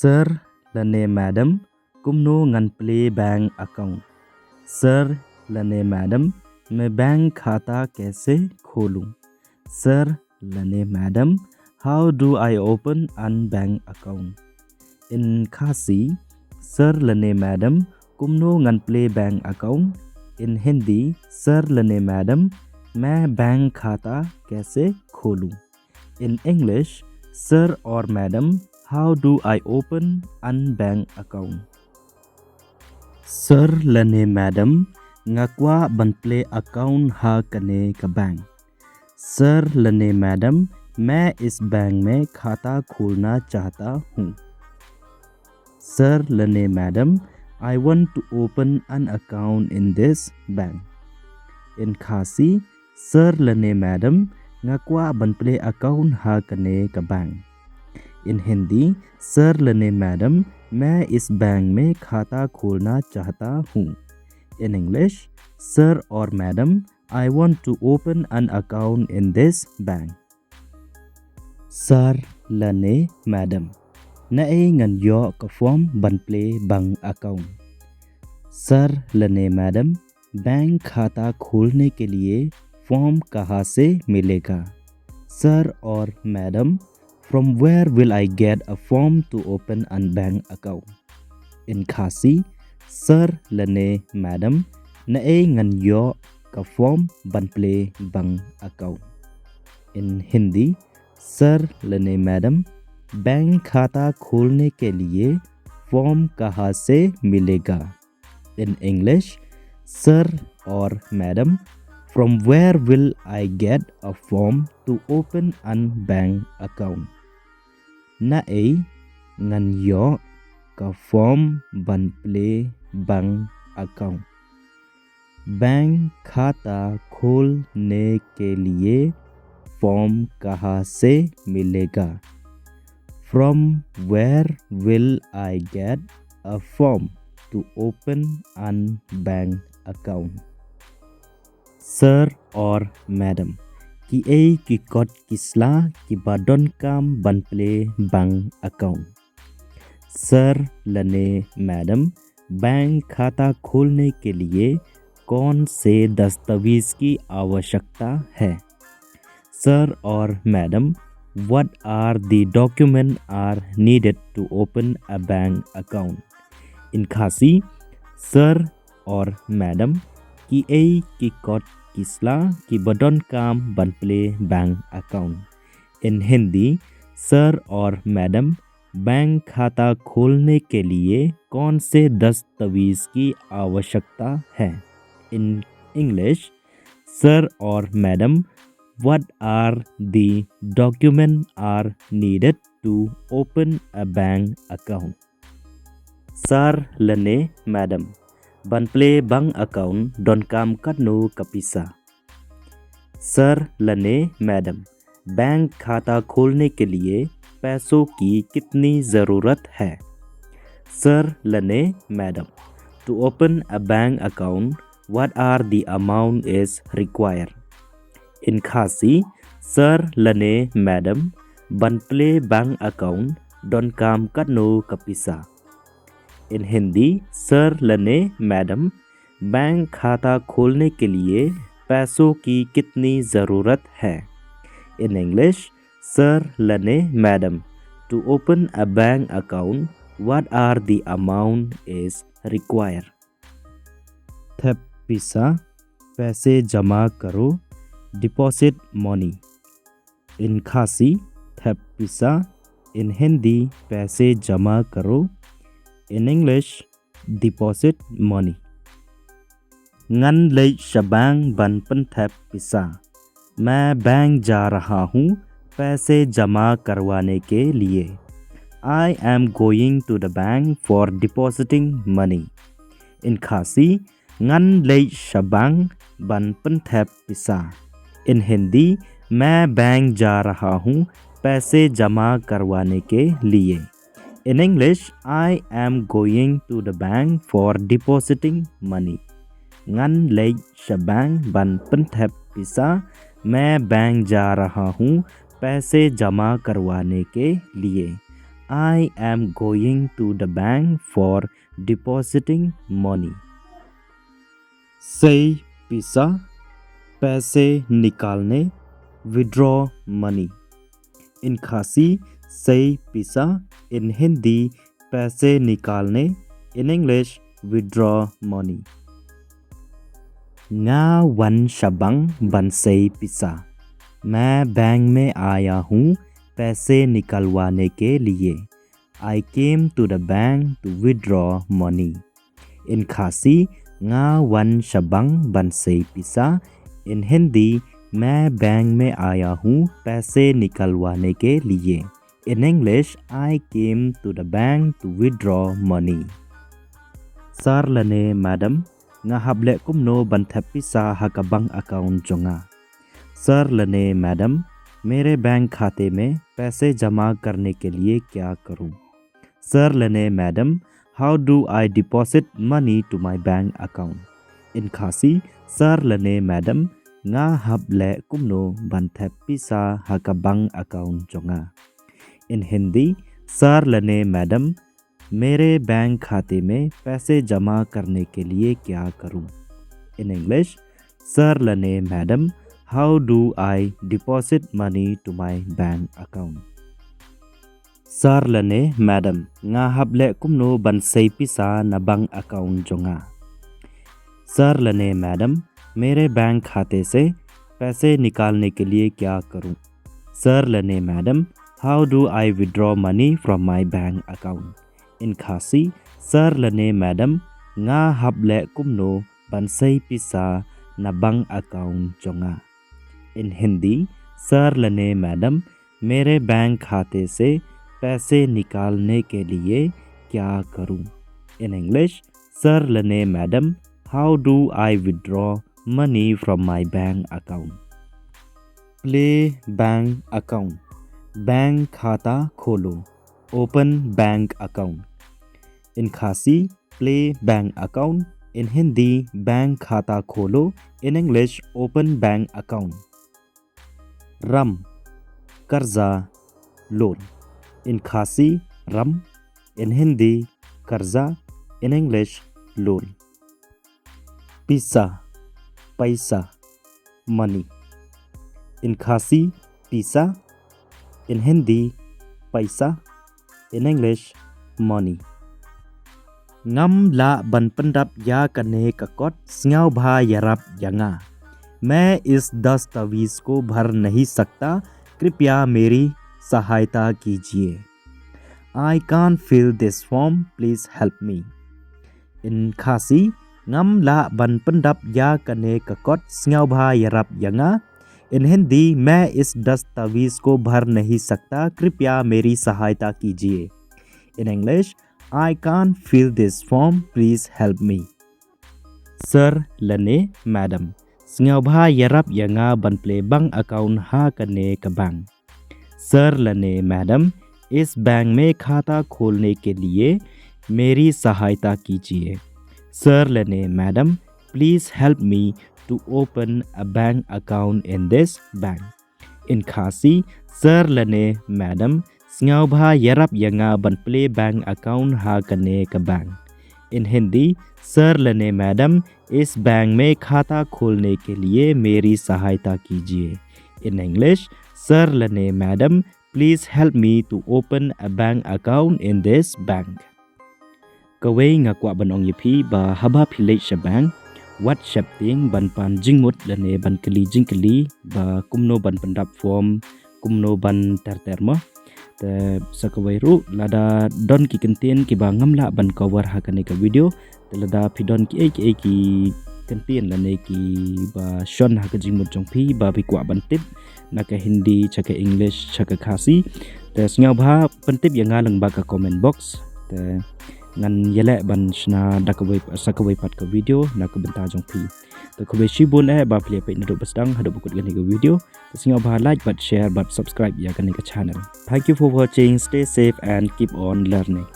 Sir lane madam kumno ngan play bank account. Sir lane madam मैं bank खाता कैसे खोलूं? Sir lane madam how do I open an bank account? In Khasi Sir lane madam kumno ngan play bank account. In Hindi Sir lane madam मैं bank खाता कैसे खोलूं? In English Sir or madam how do I open an bank account? Sir lane madam ngakwa ban play account ha kane ka bank. Sir lane madam मैं इस bank में खाता खोलना चाहता हूँ. Sir lane madam I want to open an account in this bank. In Khasi Sir lane madam ngakwa ban play account ha kane ka bank. In Hindi Sir lane madam मैं इस bank में खाता खोलना चाहता हूँ. In English Sir or madam I want to open an account in this bank. Sir lane madam nãy ngân yo ka form ban play bank account. Sir lane madam bank खाता खोलने के लिए form कहाँ से मिलेगा? Sir or madam from where will I get a form to open a bank account? In Khasi Sir lane madam nãy ngân yo ka form ban play bank account. In Hindi Sir lane madam bank खाता खोलने के लिए form कहाँ से मिलेगा? In English Sir or madam from where will I get a form to open a bank account? Nãy ngân yo ka form ban play bank account. Bank खाता खोलने के लिए फॉर्म कहाँ से मिलेगा? From where will I get a form to open an bank account? Sir or madam ki ei ki kot kisla ki badon kam ban play bank account. Sir lane madam bank खाता खोलने के लिए कौन से दस्तावेज की आवश्यकता है? Sir or madam what are the documents are needed to open a bank account? In Khasi Sir or madam ki ei ki kot kisla ki badon kam ban play bank account. In Hindi Sir or madam bank खाता खोलने के लिए कौन से दस्तावेज की आवश्यकता है? In English Sir or madam what are the documents are needed to open a bank account? Sir lane madam ban play bank account don kam katno kapisa. Sir lane madam bank खाता खोलने के लिए पैसों की कितनी ज़रूरत है? Sir lane madam to open a bank account what are the amount is required? In Khasi Sir lane madam ban play bank account don kam katno kapisa. In Hindi Sir lane madam bank खाता खोलने के लिए पैसों की कितनी ज़रूरत है? In English Sir lane madam to open a bank account what are the amount is required? Thapisa पैसे जमा करो deposit money. In Khasi thapisa in Hindi पैसे जमा करो. In English deposit money. Ngan lei shabang ban pan thapisa मैं bank जा रहा हूँ पैसे जमा करवाने के लिए. I am going to the bank for depositing money. In Khasi ngan lei shabang ban pan thapisa. In Hindi मैं बैंक जा रहा हूँ पैसे जमा करवाने के लिए. In English I am going to the bank for depositing money. Ngan lei shabang ban pan thapisa मैं बैंक जा रहा हूँ पैसे जमा करवाने के लिए. I am going to the bank for depositing money. Say पैसा, पैसे निकालने, withdraw money. In खासी say पैसा, in हिंदी पैसे निकालने, in English withdraw money. Nga wan shabang ban say पैसा, मैं बैंक में आया हूँ पैसे निकलवाने के लिए. I came to the bank to withdraw money. In खासी nga wan shabang ban say पैसा, in हिंदी मैं बैंक में आया हूँ पैसे निकलवाने के लिए. In English, I came to the bank to withdraw money. Sar lane madam, nga hable kumno ban thapisa hakabang account jonga. Sir lane madam, मेरे बैंक खाते में पैसे जमा करने के लिए क्या करूं? Sir lane madam, how do I deposit money to my bank account? In खासी sir lane madam, nga hable kumno ban thapisa hakabang account jonga. In Hindi sir लने मैडम, मेरे बैंक खाते में पैसे जमा करने के लिए क्या करूं? In English, सर लने madam, how do I deposit money to my bank account? Sir लने madam, nga hable kumno ban say pisa na bank account jonga. Sir लने मैडम, मेरे बैंक खाते से पैसे निकालने के लिए क्या करूं? सर लने madam, how do I withdraw money from my bank account? In Khasi sir लने madam, nga hable kumno ban say pisa na bank account jonga. In Hindi sir लने मैडम, मेरे बैंक खाते से पैसे निकालने के लिए क्या करूं? In English, सर लने madam, how do I withdraw money from my bank account? Play bank account. Bank खाता खोलो, open bank account. In Khasi प्ले bank account, in Hindi bank खाता खोलो, in English open bank account. रम कर्जा लोन. इन खासी रम, इन हिंदी कर्जा, इन इंग्लिश लोन. पैसा पैसा मनी. इन खासी पैसा, in Hindi paisa, in English money. Ngam la ban pandap ya kane kakot स्याव भा यरप यंगा. मैं इस दस्तावेज को भर नहीं सकता, कृपया मेरी सहायता कीजिए. I can't fill this form, please help me. In खासी ngam la ban pandap ya kane kakot स्याव भा यरप यंगा. इन हिंदी मैं इस दस्तावेज को भर नहीं सकता, कृपया मेरी सहायता कीजिए. In English, I can't fill this form, please help me. Sir लने मैडम, स्यावभा यरप यंगा बनप्ले बैंक अकाउंट हा करने का बैंक. सर लने मैडम, इस बैंक में खाता खोलने के लिए मेरी सहायता कीजिए. सर लने madam, please help me to open a bank account in this bank. In Khasi sir लने मैडम, स्यावभा यरप यंगा बनप्ले बैंक अकाउंट हा करने का बैंक. इन हिंदी सर लने मैडम, इस बैंक में खाता खोलने के लिए मेरी सहायता कीजिए. In English, सर लने madam, please help me to open a bank account in this bank. Kawai ngakwa banong yipi ba haba pilay siya bank. What shaping ban pan jingmut lane ban kali jingkali ba kumno ban pandap form kumno ban terterma te sakawai ru lada don ki content ki ba ngamla ban cover ha kane ka video te lada pidon ki ki content lane ki ba shon ha ka jingmut jongpi ba bi kwa ban tip na ka Hindi chaka English chaka khasi te sngaw bha pan tip yang ngalang ba ka comment box te ngan yele ban shna dakawai sakawai pat ka video na ka benta jong pi to ko be shibun ba play pe na do basdang hado bukut gani ka video to singaw ba like but share but subscribe ya gani ka channel. Thank you for watching. Stay safe and keep on learning.